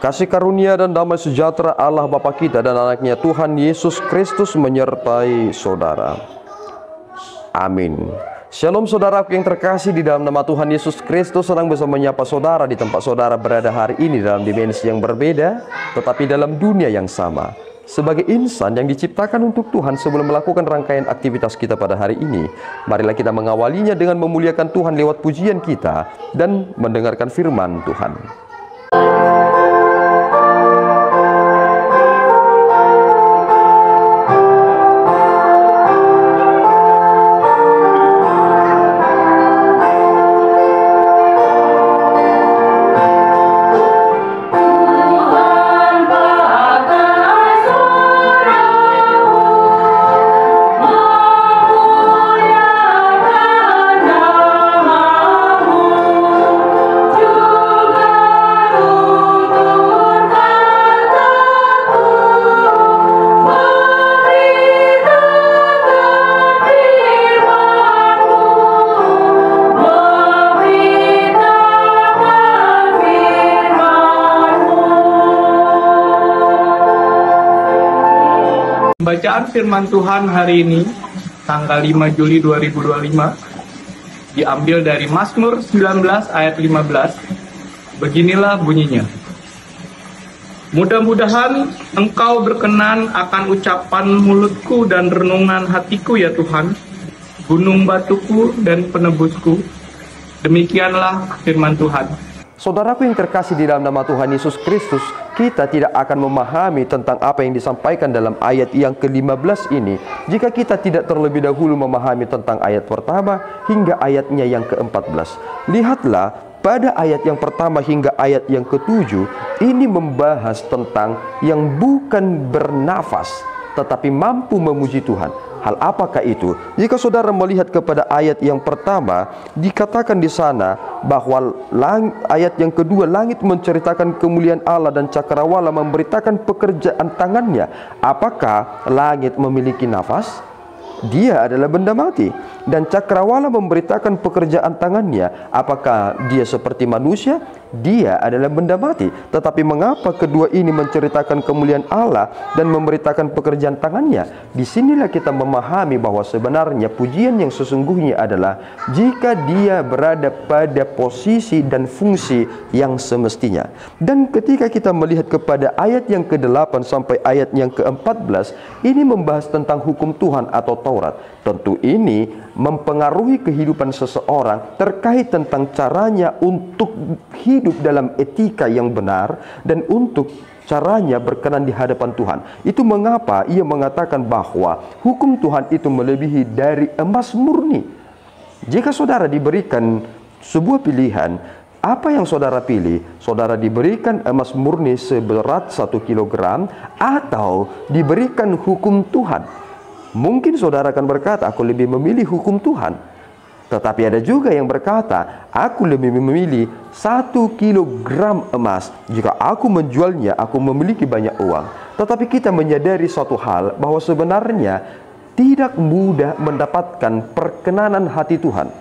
Kasih karunia dan damai sejahtera Allah Bapa kita dan anaknya Tuhan Yesus Kristus menyertai saudara. Amin. Shalom saudaraku yang terkasih di dalam nama Tuhan Yesus Kristus. Senang bisa menyapa saudara di tempat saudara berada hari ini dalam dimensi yang berbeda, tetapi dalam dunia yang sama. Sebagai insan yang diciptakan untuk Tuhan, sebelum melakukan rangkaian aktivitas kita pada hari ini, marilah kita mengawalinya dengan memuliakan Tuhan lewat pujian kita dan mendengarkan firman Tuhan. Bacaan firman Tuhan hari ini, tanggal 5 Juli 2025, diambil dari Mazmur 19 ayat 15. Beginilah bunyinya. Mudah-mudahan Engkau berkenan akan ucapan mulutku dan renungan hatiku ya Tuhan, gunung batuku dan penebusku. Demikianlah firman Tuhan. Saudaraku yang terkasih di dalam nama Tuhan Yesus Kristus, kita tidak akan memahami tentang apa yang disampaikan dalam ayat yang ke-15 ini jika kita tidak terlebih dahulu memahami tentang ayat pertama hingga ayatnya yang ke-14. Lihatlah, pada ayat yang pertama hingga ayat yang ke-7 ini membahas tentang yang bukan bernafas tetapi mampu memuji Tuhan. Hal apakah itu? Jika saudara melihat kepada ayat yang pertama, dikatakan di sana bahwa ayat yang kedua, langit menceritakan kemuliaan Allah dan cakrawala memberitakan pekerjaan tangannya. Apakah langit memiliki nafas? Dia adalah benda mati. Dan cakrawala memberitakan pekerjaan tangannya. Apakah dia seperti manusia? Dia adalah benda mati. Tetapi mengapa kedua ini menceritakan kemuliaan Allah dan memberitakan pekerjaan tangannya? Disinilah kita memahami bahwa sebenarnya pujian yang sesungguhnya adalah jika dia berada pada posisi dan fungsi yang semestinya. Dan ketika kita melihat kepada ayat yang ke-8 sampai ayat yang ke-14, ini membahas tentang hukum Tuhan atau Taurat. Tentu ini mempengaruhi kehidupan seseorang terkait tentang caranya untuk hidup dalam etika yang benar dan untuk caranya berkenan di hadapan Tuhan. Itu mengapa ia mengatakan bahwa hukum Tuhan itu melebihi dari emas murni. Jika saudara diberikan sebuah pilihan, apa yang saudara pilih? Saudara diberikan emas murni seberat 1 kilogram atau diberikan hukum Tuhan? Mungkin saudara akan berkata, aku lebih memilih hukum Tuhan. Tetapi ada juga yang berkata, aku lebih memilih 1 kilogram emas. Jika aku menjualnya, aku memiliki banyak uang. Tetapi kita menyadari suatu hal, bahwa sebenarnya tidak mudah mendapatkan perkenanan hati Tuhan.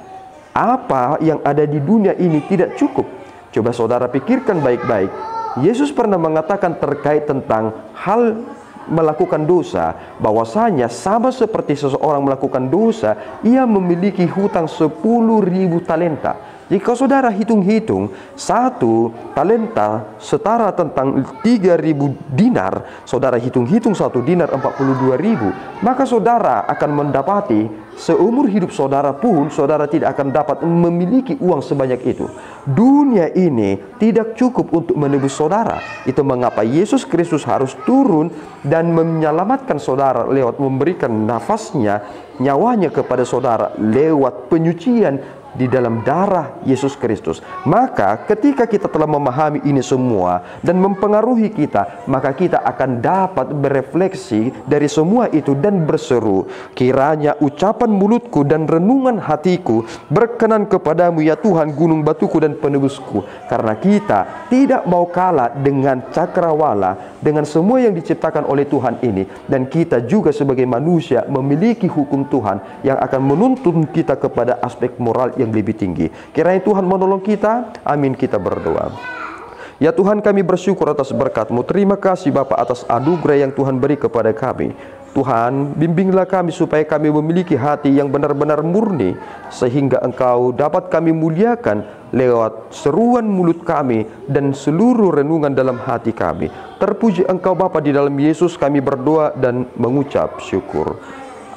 Apa yang ada di dunia ini tidak cukup. Coba saudara pikirkan baik-baik. Yesus pernah mengatakan terkait tentang hal melakukan dosa, bahwasanya sama seperti seseorang melakukan dosa, ia memiliki hutang 10.000 talenta. Jika saudara hitung-hitung, 1 talenta setara tentang 3.000 dinar, saudara hitung-hitung 1 dinar 42.000, maka saudara akan mendapati seumur hidup saudara pun saudara tidak akan dapat memiliki uang sebanyak itu. Dunia ini tidak cukup untuk menebus saudara. Itu mengapa Yesus Kristus harus turun dan menyelamatkan saudara lewat memberikan nafasnya, nyawanya kepada saudara lewat penyucian di dalam darah Yesus Kristus. Maka ketika kita telah memahami ini semua dan mempengaruhi kita, maka kita akan dapat berefleksi dari semua itu dan berseru, kiranya ucapan mulutku dan renungan hatiku berkenan kepadamu ya Tuhan, gunung batuku dan penebusku. Karena kita tidak mau kalah dengan cakrawala, dengan semua yang diciptakan oleh Tuhan ini. Dan kita juga sebagai manusia memiliki hukum Tuhan yang akan menuntun kita kepada aspek moral yang lebih tinggi. Kiranya Tuhan menolong kita. Amin. Kita berdoa. Ya Tuhan, kami bersyukur atas berkat-Mu. Terima kasih Bapa atas anugerah yang Tuhan beri kepada kami. Tuhan, bimbinglah kami supaya kami memiliki hati yang benar-benar murni, sehingga Engkau dapat kami muliakan lewat seruan mulut kami dan seluruh renungan dalam hati kami. Terpuji Engkau Bapa, di dalam Yesus kami berdoa dan mengucap syukur.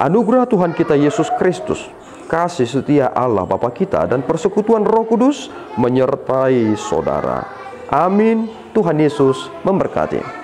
Anugerah Tuhan kita Yesus Kristus, kasih setia Allah Bapa kita, dan persekutuan Roh Kudus menyertai saudara. Amin. Tuhan Yesus memberkati.